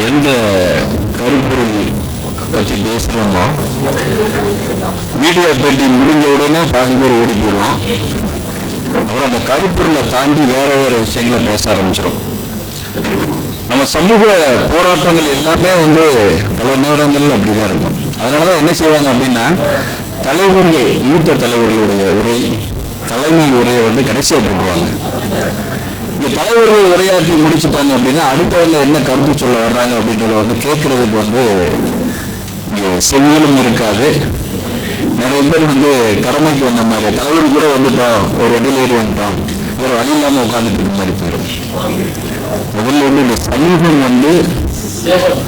எந்த கருப்பொருள் பற்றி பேசுகிறோமோ வீடியோ பேட்டி முடிஞ்ச உடனே பாதி பேர் ஓடி போயிடுவோம். அப்புறம் அந்த கருப்பொருளை தாண்டி வேற வேற விஷயங்களை பேச ஆரம்பிச்சிடும். நம்ம சமூக போராட்டங்கள் எல்லாமே பல நேரங்கள்ல அப்படிதான் இருக்கும். அதனாலதான் என்ன செய்வாங்க அப்படின்னா, தலைவர்கள் மூத்த தலைவர்களுடைய உரை, தலைமை உரையை கடைசியா போடுவாங்க. இந்த தலைவர்கள் உரையாற்றி முடிச்சுட்டாங்க அப்படின்னா அடுத்தவங்க என்ன கருத்து சொல்ல வர்றாங்க அப்படின்றத கேட்கறதுக்கு செவியலும் இருக்காது. நிறைய பேர் கடமைக்கு வந்த மாதிரி தலைவர் கூட வந்துட்டோம், ஒரு இடையிலேறி வந்துட்டோம், ஒரு வழி இல்லாம உட்காந்துட்டு இருக்க மாதிரி போயிடும். முதல்ல இந்த சமூகம்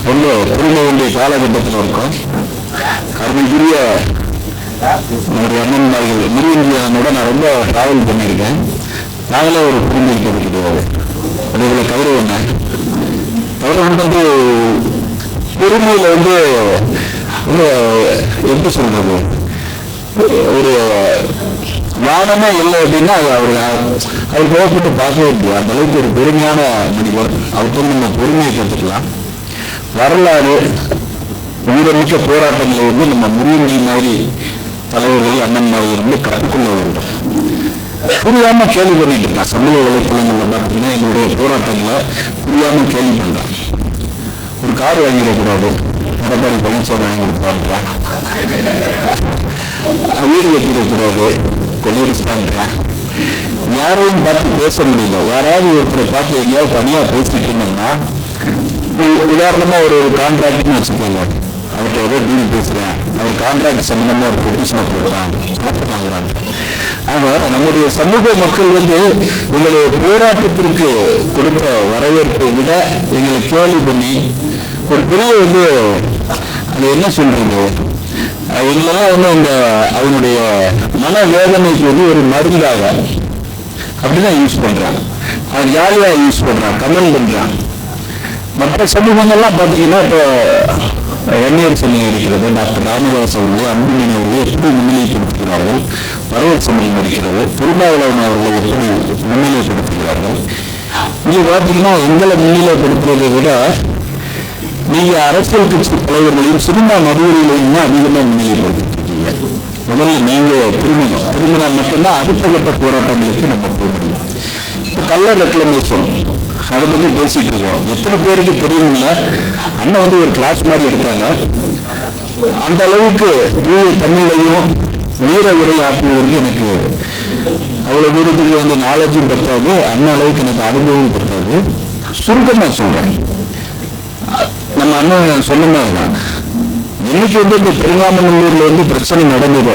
ரொம்ப புரிந்த வேண்டிய காலகட்டத்தில் இருக்கும். கருமைக்குரிய ஒரு அண்ணன்மார்கள் முருகன்ஜியோட நான் ரொம்ப டிராவல் பண்ணியிருக்கேன். நாங்களே ஒரு புரிஞ்சுக்கிட்டது கிடையாது. அதுகளை கௌரவம் பொறுமையில எப்படி சொல்றது, ஒரு ஞானமே இல்லை அப்படின்னா அவர் கோவப்பட்டு பார்க்கவே முடியாது. அந்த அளவுக்கு ஒரு பெருமையான மனிதர். அவருக்கு நம்ம பொறுமையை கற்றுக்கலாம். வரலாறு உயிரமிக்க போராட்டங்களை நம்ம முருகன்ஜி மாதிரி தலைவர்கள் அண்ணன்மார்கள் கற்றுக்கொள்ள வேண்டும். புரியாம கேள்வி பண்ணிட்டு இருக்கேன். சமூக வலைத்தளங்கள்ல பார்த்தீங்கன்னா எங்களுடைய போராட்டங்களை புரியாம கேள்வி பண்றேன். ஒரு கார் வாங்கிடக்கூடாது, எடப்பாடி பழனிசாமி வாங்கி கொடுப்பாங்க, வீடு கட்டிடக்கூடாது, கொள்ளையடிச்சுட்டாங்க. யாரையும் பார்த்து பேச முடியல. யாராவது ஒருத்தரை பார்த்து எங்கேயாவது தனியா பேசிட்டு இருந்தோம்னா, உதாரணமா ஒரு கான்ட்ராக்ட்னு வச்சுக்கோங்க, அவர்கிட்ட ஏதோ டீல் பேசுறேன், அவர் கான்ட்ராக்ட் சம்பந்தமா ஒரு பெட்டிஷனை போடுறாங்க, வாங்குறாங்க. ஆனா நம்முடைய சமூக மக்கள் எங்களுடைய போராட்டத்திற்கு கொடுத்த வரவேற்பை விட எங்களை கேள்வி பண்ணி ஒரு பெரிய அது என்ன சொல்றது, எங்களெல்லாம் அந்த அவனுடைய மன வேதனைக்கு ஒரு மருந்தாக அப்படிதான் யூஸ் பண்றான். அவன் ஜாலியா யூஸ் பண்றான், கமெண்ட் பண்றான். மற்ற சமூகங்கள்லாம் பார்த்தீங்கன்னா இப்போ என்ஏர் சென்னை இருக்கிறது, டாக்டர் ராமதாஸ் அவர்கள், அன்புமணி அவர்கள் எப்படி முன்னிலைப்படுத்துகிறார்கள், பரவல் சமயம் இருக்கிறது, திருமாவளவன் அவர்களை எப்படி முன்னிலைப்படுத்துகிறார்கள். இங்க பார்த்தீங்கன்னா எங்களை முன்னிலைப்படுத்துவதை விட நீங்க அரசியல் கட்சி தலைவர்களையும் சினிமா நடுவர்களையும் அதிகமாக முன்னிலைப்படுத்திருக்கீங்க. முதல்ல நீங்க திரும்பினா மட்டும்தான் அடுத்த கட்ட போராட்டங்களுக்கு நம்ம போக முடியும். இப்போ கலர் ரெக்ளமேஷன் அதை பற்றி பேசிட்டு இருக்கோம். எத்தனை பேருக்கு தெரியுமில்ல, அண்ணன் ஒரு கிளாஸ் மாதிரி எடுத்தாங்க. அந்த அளவுக்கு தமிழையும் வீர உரையாற்றுவதற்கு எனக்கு அவ்வளவு தூரத்துக்கு நாலேஜும் பற்றாது, அண்ணன் அளவுக்கு எனக்கு அனுபவம் பற்றாது. சுருக்கமா சொல்றேன், நம்ம அண்ணன் சொன்னதான் இன்னைக்கு இந்த திருவாமநல்லூர்ல பிரச்சனை நடந்தது.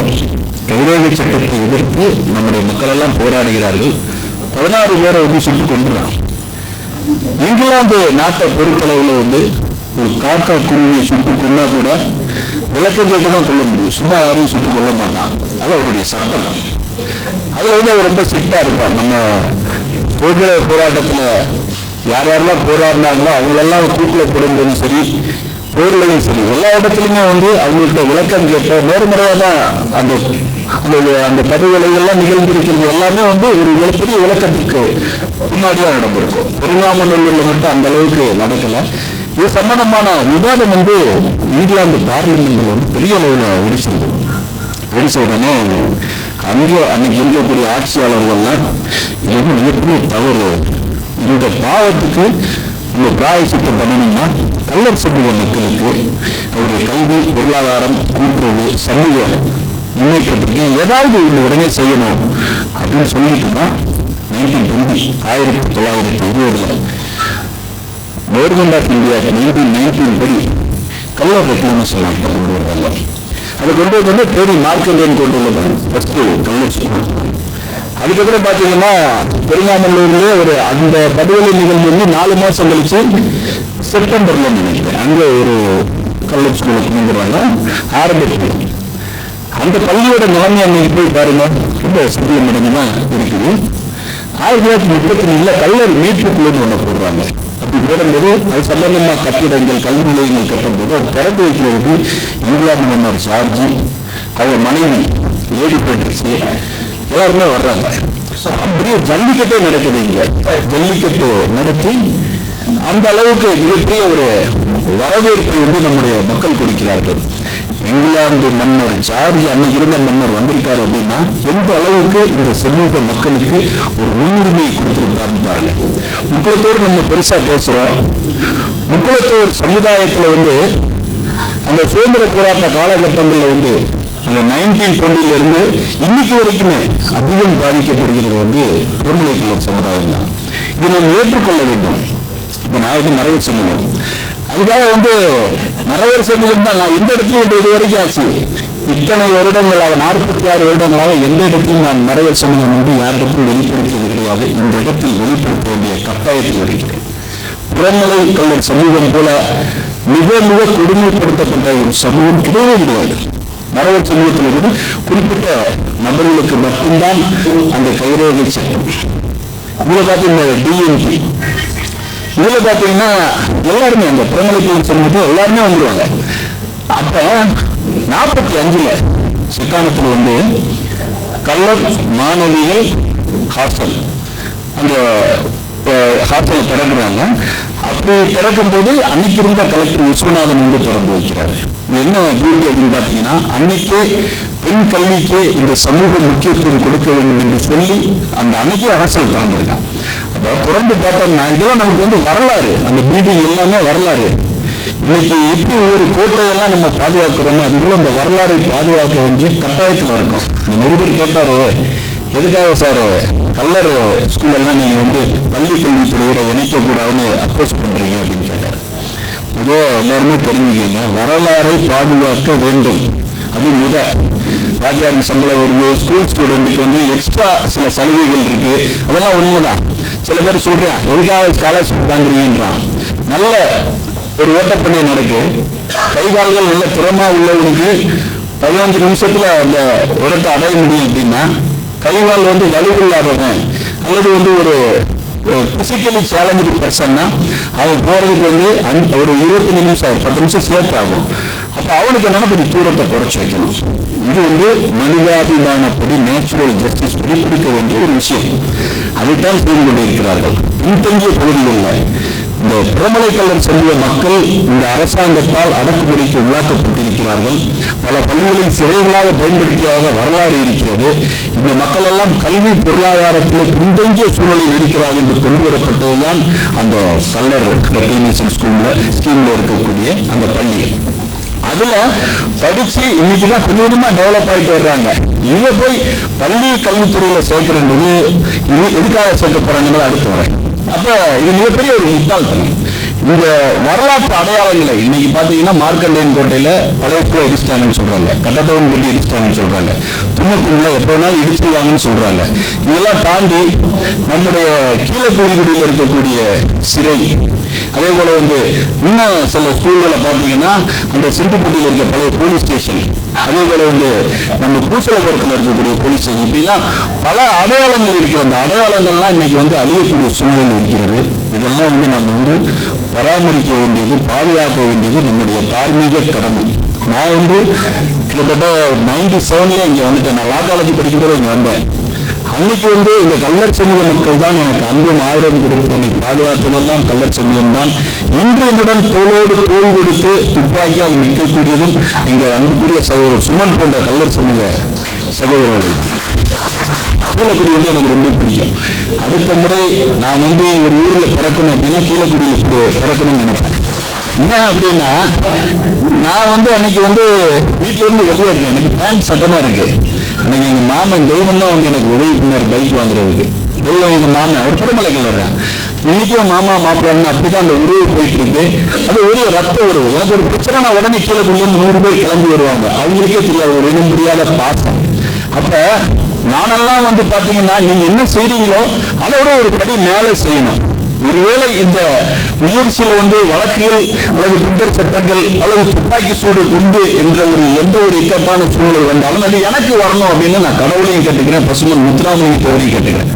கைரேகை சட்டத்தை எதிர்த்து நம்முடைய மக்கள் எல்லாம் போராடுகிறார்கள். 16 பேரை சுட்டுக் கொண்டுறான். இங்கிலாந்து நாட்டை பொறுத்தளவுல ஒரு காக்கா குருவியை சுட்டுக் கொண்டா கூட விளக்கம் கேட்டுதான் கொள்ள முடியும், சும்மா யாரையும் சுட்டுக் கொள்ள மாட்டான். அது அவருடைய சட்டம். அதுல ரொம்ப ஸ்ட்ரிக்டா இருப்பான். நம்ம போராட்டத்துல யார் யாரெல்லாம் போராடினாங்களோ அவங்களெல்லாம் தூக்கில போடும்போதும் சரி, போர்லையும் சரி, எல்லா இடத்துலையுமே அவங்கள்ட்ட விளக்கம் கேட்ட நேர்முறையா தான் அந்த பதவிகளையெல்லாம் நிகழ்ந்திருக்கிறது. எல்லாமே ஒரு மிகப்பெரிய விளக்கத்துக்கு முன்னாடிதான் நடந்திருக்கும். திருவாமநல்லூர்ல மட்டும் அந்த அளவுக்கு நடக்கல. இது சம்பந்தமான விவாதம் இங்கிலாந்து பார்லிமெண்ட்ல பெரிய அளவுல வெடிச்ச உடனே அன்னைக்கு இருக்கக்கூடிய ஆட்சியாளர்கள்லாம் இது மிகப்பெரிய தவறு, இந்த பாவத்துக்கு இந்த பிராயசித்தம் பண்ணணும்னா கள்ளர் சமூக மக்களுக்கு அவருடைய கல்வி, பொருளாதாரம், கூட்டுறவு, சமூக முன்னேற்றத்துக்கு ஏதாவது இந்த உடனே செய்யணும் அப்படின்னு சொல்லிட்டு தான் 1920 கவர்மெண்ட் ஆஃப் இந்தியா 1919 படி கள்ளர் ரெக்ளமேஷன் கொண்டு வருவாங்க. அதை கொண்டு தேடி மார்க்கெட் கொண்டு வந்தது கள்ளர் ஸ்கூல். அதுக்கப்புறம் பாத்தீங்கன்னா திருவாமநல்லூர்லயே அந்த படுகொலை நிகழ்வு 4 மாசம் கழிச்சு செப்டம்பர்ல நினைக்கிறேன் அங்க ஒரு கல்லூரி ஸ்கூலுக்கு வந்துடுவாங்க ஆரம்பிச்சு. அந்த பள்ளியோட நிலைமை அன்னைக்கு போய் பாருங்க, ரொம்ப சிறிய மடங்குதான் இருக்குது. 1934 கல்லூரி மீட்பு குழுன்னு ஒண்ணு போடுறாங்க. அப்படி போடும்போது அது சம்பந்தமா கட்டிடங்கள், கல்வி நிலையங்கள் கட்டும்போது அது திறந்து வைக்கிறதுக்கு இங்கிலாந்து மன்னர் ஜார்ஜ், அவங்க மனைவி லேடி பேட்ரிசி எல்லாருமே வர்றாங்க. அப்படியே ஜல்லிக்கட்டே நடக்குது. இங்க ஜல்லிக்கட்டு நடத்தி அந்த அளவுக்கு மிகப்பெரிய ஒரு வரவேற்பை வந்து நம்முடைய மக்கள் கொடுக்கிறார்கள். இங்கிலாந்து மன்னர் ஜார்ஜ் அன்னைக்கு இருந்த மன்னர் வந்திருக்காரு அப்படின்னா எந்த அளவுக்கு இந்த சமூக மக்களுக்கு ஒரு முன்னுரிமை கொடுத்திருக்காருன்னு பாருங்க. முக்குளத்தோடு நம்ம பெருசா பேசுறோம். முக்குளத்தோர் சமுதாயத்துல வந்து அந்த சுதந்திர போராட்ட காலகட்டங்கள்ல வந்து அந்த 1920 இருந்து இன்னைக்கு வரைக்குமே அதிகம் பாதிக்கப்படுகிறது வந்து பெருமலைக்குள்ள சமுதாயம் தான். இதை நாம் ஏற்றுக்கொள்ள வேண்டும். இப்ப நான் வந்து நிறைய சொல்லணும், அதுக்காக வந்து நிறைய சமூகம் தான். நான் எந்த இடத்துல இது வரைக்கும் ஆச்சு, இத்தனை வருடங்களாக 46 வருடங்களாக எந்த இடத்திலும் நான் நிறைய சமூகம் வந்து யாரிடத்தில் வெளிப்படுத்துவது கிடையாது. இந்த இடத்தில் வெளிப்படுத்த வேண்டிய கட்டாயத்தில் இருக்கிறேன். புறநிலை கல்லர் சமூகம் போல மிக மிக கொடுமைப்படுத்தப்பட்ட ஒரு சமூகம் கிடையவே கிடையாது. நிறைய சமூகத்தில் இருந்து குறிப்பிட்ட நபர்களுக்கு மட்டும்தான் அந்த கைரேகை சட்டம். இதுல பார்த்தீங்கன்னா டிஎன்பி, இதுல பாத்தீங்கன்னா எல்லாருமே அந்த புறநிலை சமூகத்தில் எல்லாருமே வந்துருவாங்க. அப்ப 45 சிக்கானத்தில் வந்து கல்லர் மாணவிகள் ஹாஸ்டல் அந்த ஹாஸ்டல் திறக்கிறாங்க. அப்படி திறக்கும் போது அன்னைக்கு இருந்த கலெக்டர் விஸ்வநாதன் வந்து திறந்து வைக்கிறாரு. என்ன பியூட்டி அப்படின்னு பாத்தீங்கன்னா, அன்னைக்கு பெண் கல்விக்கு இந்த சமூக முக்கியத்துவம் கொடுக்க வேண்டும் என்று சொல்லி அந்த அன்னைக்கு அரசியல் திறந்திருக்காங்க. அப்ப தொடர்ந்து பார்த்தோம்னா இதெல்லாம் நமக்கு வந்து வரலாறு, அந்த பில்டிங் எல்லாமே வரலாறு. இன்னைக்கு எப்படி ஒவ்வொரு கோட்டையெல்லாம் நம்ம பாதுகாக்கிறோமோ அதுக்குள்ள அந்த வரலாறை பாதுகாக்க வேண்டிய கட்டாயத்தில் இருக்கும். நிருபர் கேட்டாரு, எதுக்காக சார் கல்லர் ஸ்கூல் எல்லாம் நீங்க வந்து பள்ளி கல்வித்துறையோட இணைக்கக்கூடாதுன்னு அப்போஸ் பண்றீங்க அப்படின்னு கேட்டார். இதோ எல்லாருமே தெரிஞ்சுக்கீங்க, வரலாறை பாதுகாக்க வேண்டும். அது வாத்தியாருக்கு சம்பளம் வருது, ஸ்கூல் ஸ்டூடெண்ட்டுக்கு வந்து எக்ஸ்ட்ரா சில சலுகைகள் இருக்கு, அதெல்லாம் உண்மைதான். சில பேர் சொல்றான் எதுக்காக ஸ்காலர்ஷிப் வாங்குறீங்கன்றான். நல்ல ஒரு ஓட்டப்பண்ணி நடக்கு, கைகால்கள் நல்ல திறமா உள்ளவனுக்கு 15 நிமிஷத்துல அந்த இடத்தை அடைய முடியும். அப்படின்னா கைகால் வந்து வலுவில்லாதவன் அல்லது வந்து ஒரு பிசிக்கலி சேலஞ்சு பர்சன்னா அவன் போறதுக்கு வந்து ஒரு 20 நிமிஷம் 10 நிமிஷம் சேர்த்து ஆகும். அப்ப அவனுக்கு என்ன கொஞ்சம் தூரத்தை குறைச்சி வைக்கணும். இது வந்து மனிதாபிமானப்படி நேச்சுரல் ஜஸ்டிஸ் படி கொடுக்க வேண்டிய ஒரு விஷயம். அதைத்தான் செய்து கொண்டிருக்கிறார்கள். பின்தங்கிய பகுதிகளில் இந்த புறமலை கல்லர் சமூக மக்கள் இந்த அரசாங்கத்தால் அடக்குமுறைக்கு உள்ளாக்கப்பட்டிருக்கிறார்கள். பல பள்ளிகளில் சிறைகளாக பயன்படுத்தியாக வரலாறு இருக்கிறது. இந்த மக்கள் எல்லாம் கல்வி பொருளாதாரத்தில் பின்தங்கிய சூழலில் இருக்கிறார்கள் என்று கொண்டு வரப்பட்டதுதான் அந்த கல்லர் ரெக்கக்னிஷன் ஸ்கீம்ல இருக்கக்கூடிய அந்த பள்ளி. அதுல படிச்சு இன்னைக்குதான் கொஞ்சமா டெவலப் ஆயிட்டு வர்றாங்க. இங்க போய் பள்ளி கல்வித்துறையில சேர்க்கிறது எதுக்காக சேர்க்க போறாங்கன்னு அடுத்து வரேன். அப்ப இது மிகப்பெரிய ஒரு முட்டாள்தனம். இந்த வரலாற்று அடையாளங்களை இன்னைக்கு பாத்தீங்கன்னா மார்க்கண்டேயன் கோட்டையில பழைய ஸ்கூல இடிச்சிட்டாங்கன்னு சொல்றாங்க, கட்டடவன் கட்டி இடிச்சிட்டாங்கன்னு சொல்றாங்க, தும்மக்குள்ள எப்ப வேணாலும் இடிச்சிருவாங்கன்னு சொல்றாங்க. இதெல்லாம் தாண்டி நம்முடைய கீழப்பகுதியில் இருக்கக்கூடிய சிறை, அதே போல வந்து இன்னும் சில ஸ்கூல்களை பார்த்தீங்கன்னா அந்த சிந்துப்பட்டியில் இருக்க பழைய போலீஸ் ஸ்டேஷன், அதே போல வந்து நம்ம பூசலபுரத்தில் இருக்கக்கூடிய போலீஸ் ஸ்டேஷன், இப்படிலாம் பல அடையாளங்கள் இருக்கிற அந்த அடையாளங்கள்லாம் இன்னைக்கு வந்து அழியக்கூடிய சூழ்நிலை இருக்கிறது. இதெல்லாம் வந்து நம்ம வந்து பராமரிக்க வேண்டியது, பாதுகாக்க வேண்டியது நம்முடைய தார்மீக கடமை. நான் வந்து கிட்டத்தட்ட 97 இங்க வந்துட்டேன். நான் லா காலேஜ் படிக்கும்போது இங்க வந்தேன். அன்னைக்கு வந்து இந்த கல்லர் சமூக மக்கள் தான் எனக்கு அன்பும் ஆதரவு கொடுத்து பாதுகாத்ததெல்லாம் கல்லர் சமூகம் தான். இன்று என்னுடன் தோளோடு தோல் கொடுத்து துப்பாக்கியால் நிற்கக்கூடியதும் இங்க அன்புக்குரிய சகோதரர் சுமன் போன்ற கல்லர் சமூக சகோதரர்கள். கீழக்குடி வந்து எனக்கு ரொம்ப பிடிக்கும். அடுத்த முறை நான் வந்து ஒரு ஊர்ல பிறக்கணும் அப்படின்னா கீழக்குடியில் பிறக்கணும்னு நினைப்பேன். என்ன அப்படின்னா நான் வந்து அன்னைக்கு வந்து வீட்டுல இருந்து வெளியே இருக்கேன். எனக்கு பேண்ட் சட்டமா இருக்கு. அன்னைக்கு எங்க மாமன் தெய்வம் தான் வந்து எனக்கு உதவி பண்ணார் பைக் வாங்குறதுக்கு. தெய்வம் எங்க மாமன் அவர் புறமலைக்கு வர்றேன். இன்னைக்கும் மாமா மாப்பிள்ளான்னு அப்படிதான் அந்த உறவு போயிட்டு இருக்கு. அது ஒரு ரத்த உறவு. எனக்கு ஒரு பிரச்சனை நான் உடனே கீழக்குள்ள 100 பேர் கிளம்பி வருவாங்க. அவங்களுக்கே தெரியாது, ஒரு இடம் முடியாத பாசம். அப்ப நானெல்லாம் வந்து பாத்தீங்கன்னா நீங்க என்ன செய்றீங்களோ அதோட ஒரு படி மேலே செய்யணும். ஒருவேளை இந்த முயற்சியில வந்து வழக்குகள் அல்லது குண்டர் சட்டங்கள் அல்லது துப்பாக்கி சூடு உண்டு என்ற ஒரு எந்த ஒரு இக்கட்டான சூழ்நிலை வந்தாலும் அது எனக்கு வரணும் அப்படின்னு நான் கடவுளையும் கேட்டுக்கிறேன், பசுமன் முத்துராமலிங்க தேவரையும் கேட்டுக்கிறேன்.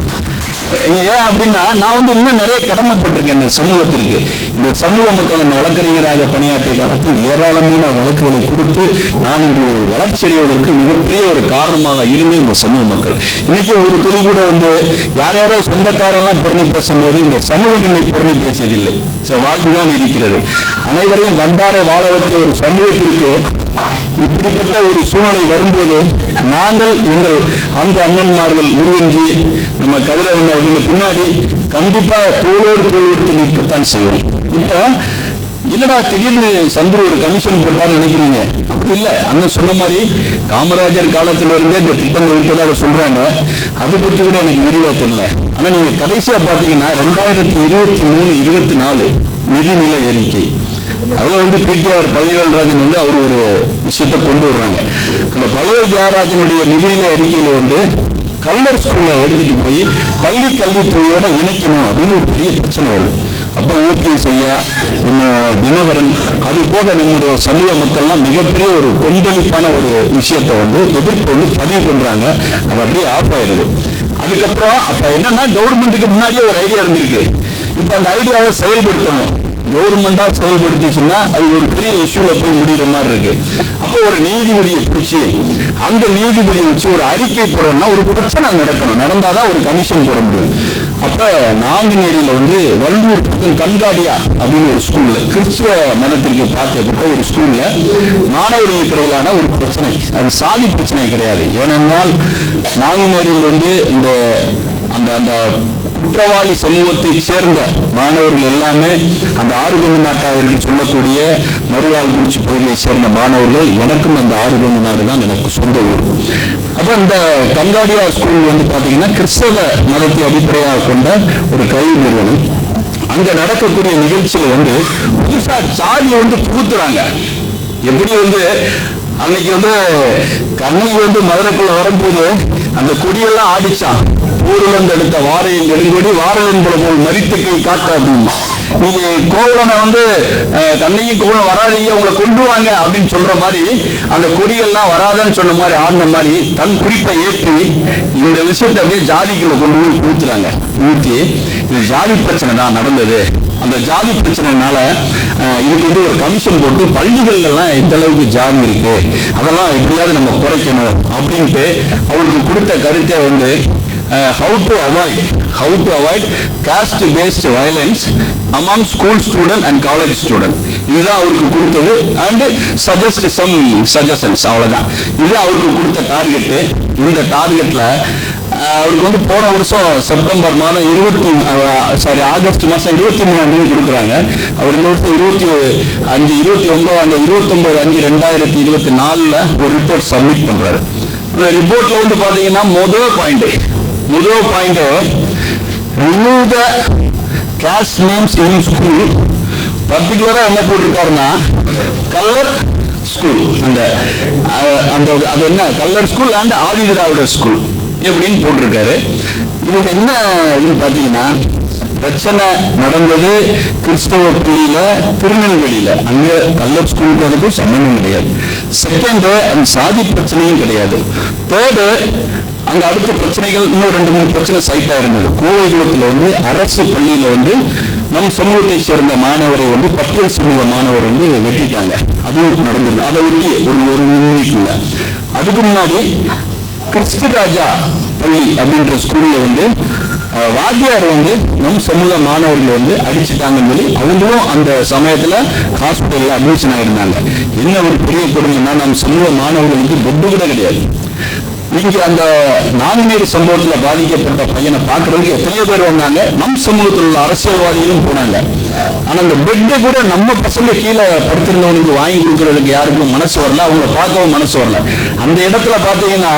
ஏன் அப்படின்னா நான் வந்து இன்னும் நிறைய கடமைப்பட்டிருக்கேன் இந்த சமூகத்திற்கு. இந்த சமூக மக்கள் வழக்கறிஞராக பணியாற்றிய காலத்தில் ஏராளமான வழக்குகளை கொடுத்து நான் இன்று வளர்ச்சி அடைவதற்கு மிகப்பெரிய ஒரு காரணமாக இருந்தே இந்த சமூக மக்கள். இன்னைக்கு ஒரு துணி கூட யார் யாரோ சொந்தக்காரெல்லாம் புறணி பேசும்போது இந்த சமூகம் என்னை புறணி பேசியதில்லை, வாழ்வுதான் இருக்கிறது. அனைவரையும் வந்தாரை வாழ வைத்த ஒரு சமூகத்திற்கு இப்படிப்பட்ட ஒரு சூழ்நிலை வரும்போது நாங்கள் எங்கள் அந்த அண்ணன்மார்கள் உருவஞ்சி நம்ம கதிரவன் பின்னாடி கண்டிப்பா தோளோடு தோல்விட்டு நிற்கத்தான் செய்வோம். இப்ப இல்லடா திடீர்னு சந்திர ஒரு கமிஷன் போட்டான்னு நினைக்கிறீங்க, அப்படி இல்லை. அண்ணன் சொன்ன மாதிரி காமராஜர் காலத்துல இருந்தே இந்த திட்டங்கள் இருப்பதாக சொல்றாங்க. அதை பற்றி கூட எனக்கு விரிவா தெரியல. ஆனா நீங்க கடைசியா பாத்தீங்கன்னா 2023-24 நிதிநிலை அறிக்கை அதுல பிடிஆர் பழனிவேல்ராஜன் அவர் ஒரு விஷயத்தை கொண்டு வர்றாங்க. அந்த பழனி தியாகராஜனுடைய நிதிநிலை அறிக்கையில கல்லர் ஸ்கூல்ல எடுத்துட்டு போய் பள்ளி கல்வித்துறையோட இணைக்கணும் அப்படின்னு ஒரு பெரிய பிரச்சனை வருது. அப்ப ஓபிஎஸ் ஐயா, தினகரன், அது போக நம்முடைய சமூக மக்கள்லாம் மிகப்பெரிய ஒரு கொந்தளிப்பான ஒரு விஷயத்தை எதிர்ப்பு பதிவு பண்றாங்க. அது அப்படியே ஆஃப் ஆயிடுது. அதுக்கப்புறம் அப்ப என்னன்னா கவர்மெண்ட்டுக்கு முன்னாடியே ஒரு ஐடியா இருந்திருக்கு. இப்ப அந்த ஐடியாவை செயல்படுத்தணும். கவர்மெண்டா செயல்படுத்திச்சுன்னா அது ஒரு பெரிய இஷ்யூல போய் முடிகிற மாதிரி இருக்கு. அப்போ ஒரு நீதிபதியை பிடிச்சி அந்த நீதிபதியை வச்சு ஒரு அறிக்கை போடணும்னா ஒரு பிரச்சனை நடந்தாதான் ஒரு கமிஷன் போட முடியும். அப்ப நாங்குநேரியில வள்ளூர் கண்காடியா அப்படின்னு ஒரு ஸ்கூல்ல கிறிஸ்துவ மதத்திற்கு பார்க்கப்பட்ட ஒரு ஸ்கூல்ல மாணவர்களுக்கு இடையிலான ஒரு பிரச்சனை, அது சாதி பிரச்சனை கிடையாது. ஏனென்றால் நாங்குநேரியில் இந்த அந்த அந்த குற்றவாளி சமூகத்தை சேர்ந்த மாணவர்கள் எல்லாமே அந்த ஆறுகொண்டு நாட்டாளர்கள் சொல்லக்கூடிய மறுவாழ்வுச்சி பகுதியை சேர்ந்த மாணவர்கள். எனக்கும் அந்த ஆறுகொண்டு நாடு தான் எனக்கு சொந்த ஊர். அப்ப இந்த கங்காடியா ஸ்கூல் பாத்தீங்கன்னா கிறிஸ்தவ மதத்தை அடிப்படையாக கொண்ட ஒரு கல்வி நிறுவனம். அங்க நடக்கக்கூடிய நிகழ்ச்சியில புதுசா சாதி புகுத்துறாங்க. எப்படி அன்னைக்கு கண்ணகி மதுரைக்குள்ள வரும்போது அந்த கொடியெல்லாம் ஆடிச்சான். ஊரில் எடுத்த வாரையின் நெடுங்கொடி வாரலின் போல போல் மரித்து கை காட்ட அப்படின்னு. நீங்க கோவலனை கண்ணையும் கோவலன் வராதீங்க, உங்களை கொண்டு வாங்க அப்படின்னு சொல்ற மாதிரி அந்த கொடியெல்லாம் வராதுன்னு சொன்ன மாதிரி ஆடின மாதிரி தன் குறிப்பை ஏற்றி இந்த விஷயத்தை அப்படியே ஜாதிக்குள்ள கொண்டு போய் ஊத்துறாங்க. ஊற்றி இது ஜாதி பிரச்சனை தான் நடந்தது, அந்த ஜாதி பிரச்சனைனால இதுக்கு ஒரு கமிஷன் போட்டு பள்ளிகள் எல்லாம் எந்த அளவுக்கு ஜாதி இருக்கு அதெல்லாம் எப்படியாவது நம்ம குறைக்கணும் அப்படின்ட்டு அவருக்கு கொடுத்த கருத்தை how to avoid caste based violence among school student and college student. இதுதான் அவருக்கு கொடுத்தது. And suggest some suggestions. அவ்வளவுதான். இது அவருக்கு கொடுத்த டார்கெட். இந்த டார்கெட்ல அவருக்கு போன வருஷம் செப்டம்பர் மாதம் ஆகஸ்ட் மாசம் 23 கொடுக்குறாங்க. அவர் இந்த வருஷம் 29/5/2024 ஒரு ரிப்போர்ட் சப்மிட் பண்றாரு. இந்த ரிப்போர்ட்ல பாத்தீங்கன்னா முதல் point remove the caste names in school. பர்டிகுலரா என்ன போட்டிருக்காருன்னா கல்லர் ஸ்கூல், அது என்ன Kallar school and Adi Dravidar school எப்படின்னு போட்டிருக்காரு. இதுக்கு என்ன பாத்தீங்கன்னா பிரச்சனை நடந்தது கிறிஸ்தவ பள்ளியில திருநெல்வேலியில. அங்க கல்லர் ஸ்கூலுக்கு அதுக்கும் சம்பந்தம் கிடையாது. செகண்ட், அந்த சாதி பிரச்சனையும் கிடையாது. தேர்டு, அங்க அடுத்த பிரச்சனைகள் இன்னும் 2-3 பிரச்சனை சைட்டா இருந்தது. கோவைகுளத்துல அரசு பள்ளியில நம் சமூகத்தை சேர்ந்த மாணவரை பட்டியல் சமூக மாணவர் வெட்டிட்டாங்க. அதுவும் நடந்தது. அதை ஒட்டி ஒரு வீக்குல அதுக்கு முன்னாடி கிறிஸ்துராஜா பள்ளி அப்படின்ற ஸ்கூல்ல வாத்தியார் நம் சமூக மாணவர்கள் அடிச்சுட்டாங்கன்னு சொல்லி அவங்களும் அந்த சமயத்துல ஹாஸ்பிட்டல்ல அட்மிஷன் ஆயிருந்தாங்க. என்ன ஒரு பெரிய கொடுமைன்னா நம் சமூக மாணவர்களுக்கு பெட்டு கூட கிடையாது. இங்க அந்த நாங்குநேரி சம்பவத்துல பாதிக்கப்பட்ட பையனை பார்க்கறதுக்கு எத்தனையோ பேர் வந்தாங்க. நம் சமூகத்தில் உள்ள அரசியல்வாதிகளும் போனாங்க. ஆனா அந்த பெட்டை கூட நம்ம பசங்க கீழே படுத்திருந்தவனுக்கு வாங்கி கொடுக்கறதுக்கு யாருக்கும் மனசு வரல, அவங்களை பார்க்கவும் மனசு வரல. அந்த இடத்துல பாத்தீங்கன்னா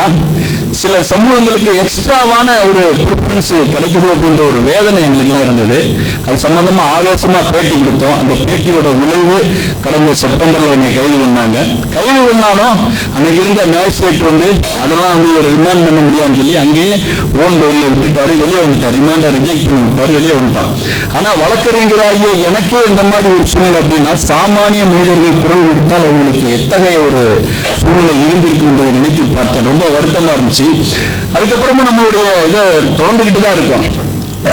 சில சமூகங்களுக்கு எக்ஸ்ட்ராவான ஒரு ப்ரிஃபரன்ஸ் கிடைக்குது அப்படின்ற ஒரு வேதனை எங்களுக்கு இருந்தது. அது சம்பந்தமா ஆவேசமா பேட்டி கொடுத்தோம். அந்த பேட்டியோட விளைவு கடந்த செப்டம்பர்ல என்னை கைது பண்ணாங்க. கைது பண்ணாலும் அன்னைக்கு இருந்த மேஜிஸ்ட்ரேட் அதெல்லாம் ஒரு ரிமாண்ட் பண்ண முடியாதுன்னு சொல்லி அங்கேயே ஓன் பெயில விட்டுட்டாரு, வெளியே வந்துட்டார். ரிமாண்டை ரிஜெக்ட் பண்ணிட்டாரு, வெளியே வந்துட்டான். ஆனா வழக்கறிஞராகிய எனக்கே இந்த மாதிரி ஒரு சூழ்நிலை அப்படின்னா சாமானிய மனிதர்கள் குரல் கொடுத்தால் அவங்களுக்கு எத்தகைய ஒரு சூழ்நிலை இருந்திருக்கு என்பதை நினைத்து பார்த்தேன். ரொம்ப வருத்தமா இருந்துச்சு. அதுக்கப்புறமா நம்மளுடைய இதை தொடர்ந்துகிட்டு தான் இருக்கோம்.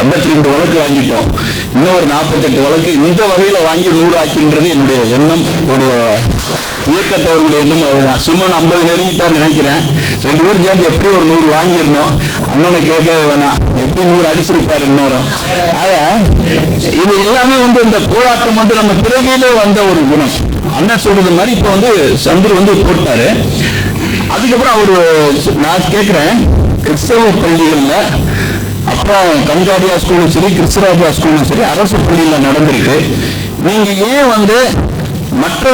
82 வழக்கு வாங்கிட்டோம். இன்னும் ஒரு 48 வழக்கு இந்த வகையில வாங்கி 100 ஆக்கின்றது என்னுடைய எண்ணம். ஒரு இயக்கத்தவர்களுடைய எண்ணம் அதுதான். சும்மா 50 நெருங்கிட்டான்னு நினைக்கிறேன். 2 பேர் சேர்ந்து எப்படி ஒரு 100 வாங்கிடணும். அண்ணனை கேட்கவே வேணாம், எப்படி 100 அடிச்சிருப்பாரு இன்னொரும். ஆக இது எல்லாமே இந்த போராட்டம் நம்ம பிறவியிலே வந்த ஒரு குணம். அண்ணன் சொல்றது மாதிரி இப்ப சந்துரு போட்டாரு. அதுக்கப்புறம் நான் கேட்கிறேன், கிறிஸ்தவ பள்ளிகள்ல அப்புறம் கங்காடியா ஸ்கூலும் சரி, கிறிஸ்தராஜா ஸ்கூலும் சரி, அரசு பள்ளியில நடந்திருக்கு. நீங்க ஏன் மற்ற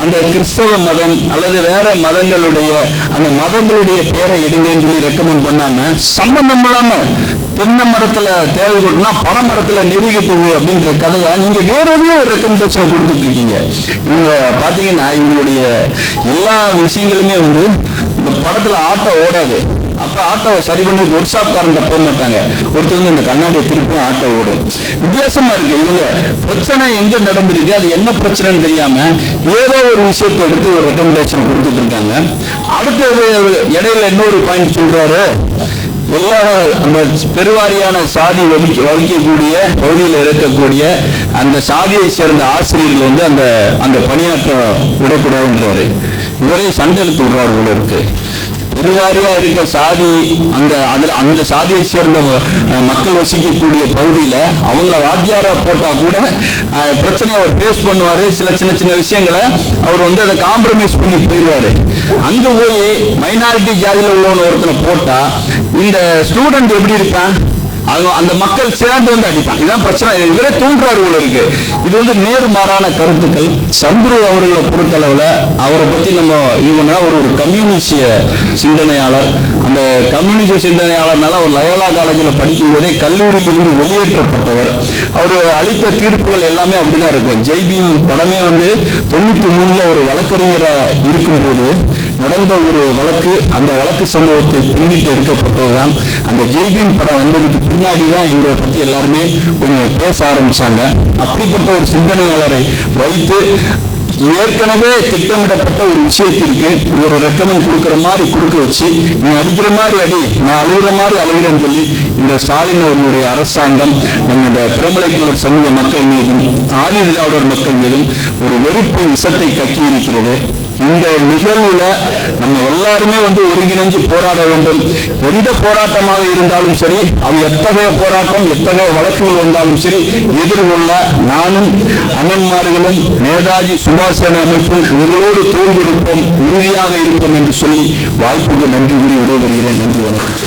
அந்த கிறிஸ்தவ மதம் அல்லது வேற மதங்களுடைய அந்த மதங்களுடைய பேரை எடுங்கன்னு சொல்லி ரெக்கமெண்ட் பண்ணாம, சம்பந்தம் இல்லாம தென்னை மரத்துல தேவை கொடுனா பனை மரத்துல நெருங்கி போகுது அப்படின்ற கதையா நீங்க வேற ஒரு ரெக்கமெண்டேஷன் கொடுத்துட்டு இருக்கீங்க. நீங்க பாத்தீங்கன்னா இவங்களுடைய எல்லா விஷயங்களுமே இந்த படத்துல ஆட்டோ ஓடாது. அப்ப ஆட்டோவை சரி பண்ணி ஒர்க் ஷாப்காரங்க போக மாட்டாங்க. ஒருத்தர் இந்த கண்ணாடியை திருப்பி ஆட்டோ ஓடும். வித்தியாசமா இருக்கு. இவங்க பிரச்சனை எங்க நடந்திருக்கு, அது என்ன பிரச்சனைன்னு தெரியாம ஏதோ ஒரு விஷயத்தை எடுத்து ஒரு ரெக்கமெண்டேஷன் கொடுத்துட்டு இருக்காங்க. அடுத்தது இடையில இன்னொரு பாயிண்ட் சொல்றாரு, எல்லா அந்த பெருவாரியான சாதி வகிக்கக்கூடிய பகுதியில் இருக்கக்கூடிய அந்த சாதியை சேர்ந்த ஆசிரியர்கள் அந்த பணியாற்ற விடக்கூடாதுன்றாரு. இவரே சண்டை எடுத்து விடுறாரு போல இருக்கு. பெருவாரியா இருக்க சாதி அந்த சாதியை சேர்ந்த மக்கள் வசிக்கக்கூடிய பகுதியில அவங்கள வாத்தியாரா போட்டா கூட பிரச்சனையை அவர் பேஸ் பண்ணுவாரு. சில சின்ன சின்ன விஷயங்களை அவர் அதை காம்ப்ரமைஸ் பண்ணி போயிடுவாரு. அங்க போய் மைனாரிட்டி ஜாதியில உள்ளவன ஒருத்தனை போட்டா இந்த ஸ்டூடெண்ட் எப்படி இருப்பான், அந்த மக்கள் சேர்ந்து அடிப்பான். இதுதான் பிரச்சனை. இவரே தூண்டுறாரு போல இருக்கு. இது நேர்மாறான கருத்துக்கள். சந்துரு அவர்களை பொறுத்தளவுல அவரை பத்தி நம்ம ஒரு கம்யூனிஸ்ட் சிந்தனையாளர். அந்த கம்யூனிஸ்ட் சிந்தனையாளர்னால ஒரு லயோலா காலேஜில் படிக்கும் போதே கல்லூரியிலிருந்து வெளியேற்றப்பட்டவர். அவர் அளித்த தீர்ப்புகள் எல்லாமே அப்படிதான் இருக்கும். ஜெய்பீம் படமே 93 ஒரு வழக்கறிஞரா இருக்கும்போது நடந்த ஒரு வழக்கு. அந்த வழக்கு சம்பவத்தை பின்னிட்டு எடுக்கப்பட்டதுதான். அந்த ஜெய்பீம் படம் வந்ததுக்கு பின்னாடிதான் எங்களை பத்தி எல்லாருமே கொஞ்சம் பேச ஆரம்பிச்சாங்க. அப்படிப்பட்ட ஒரு சிந்தனையாளரை வைத்து ஏற்கனவே திட்டமிடப்பட்ட ஒரு விஷயத்திற்கு ஒரு ரெக்கமெண்ட் கொடுக்கிற மாதிரி கொடுக்க வச்சு, நீ அடிக்கிற மாதிரி அடி, நான் அழுகிற மாதிரி அழுகிறேன்னு சொல்லி இந்த ஸ்டாலின் அவர்களுடைய அரசாங்கம் நம்முடைய பிரமலைக்குள்ள சமூக மக்கள் மீதும் ஆதி திராவிடர் மக்கள் மீதும் ஒரு வெறுப்பு விஷத்தை கக்கி இருக்கிறது. இந்த நிகழ்வுல நம்ம எல்லாருமே ஒருங்கிணைஞ்சு போராட வேண்டும். எந்த போராட்டமாக இருந்தாலும் சரி, அது எத்தகைய போராட்டம் எத்தகைய வழக்குகள் வந்தாலும் சரி எதிர்கொள்ள நானும் அண்ணன்மார்களும் நேதாஜி சுபாஷ் சந்திர அமைப்பும் உங்களோடு தோன்றிருப்போம், உறுதியாக இருப்போம் என்று சொல்லி வாய்ப்புக்கு நன்றி கூறி விடைபெறுகிறேன். நன்றி, வணக்கம்.